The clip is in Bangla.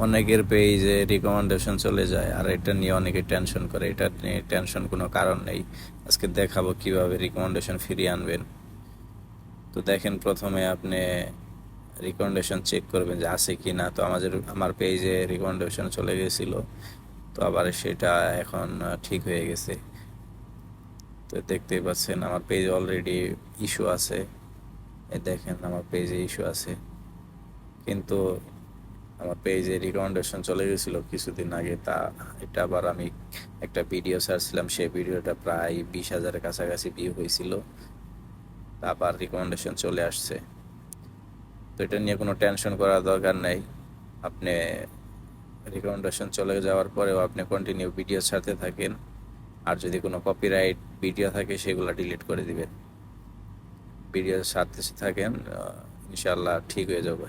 অনেকের পেজে রিকমেন্ডেশন চলে যায়, আর এটা নিয়ে অনেকে টেনশন করে। এটা নিয়ে টেনশন কোনো কারণ নেই। আজকে দেখাবো কিভাবে রিকমেন্ডেশন ফিরিয়ে আনবেন। তো দেখেন, প্রথমে আপনি রিকমেন্ডেশন চেক করবেন যে আছে কি না। তো আমার পেজে রিকমেন্ডেশন চলে গেছিল, তো আবার সেটা এখন ঠিক হয়ে গেছে। তো দেখতেই পাচ্ছেন আমার পেজে অলরেডি ইস্যু আছে। এই দেখেন আমার পেজে ইস্যু আছে, কিন্তু আমার পেজে রিকমেন্ডেশন চলে গেছিল কিছুদিন আগে। এটা আবার আমি একটা ভিডিও ছাড়ছিলাম, সেই ভিডিওটা প্রায় 20,000-এর কাছাকাছি ভিউ হয়েছিল, তা আবার রিকমেন্ডেশন চলে আসছে। তো এটা নিয়ে কোনো টেনশন করার দরকার নেই। আপনি রিকমেন্ডেশন চলে যাওয়ার পরেও আপনি কন্টিনিউ ভিডিও ছাড়তে থাকেন, আর যদি কোনো কপিরাইট ভিডিও থাকে সেগুলো ডিলিট করে দিবেন। ভিডিও ছাড়তে থাকেন, ইনশাল্লাহ ঠিক হয়ে যাবে।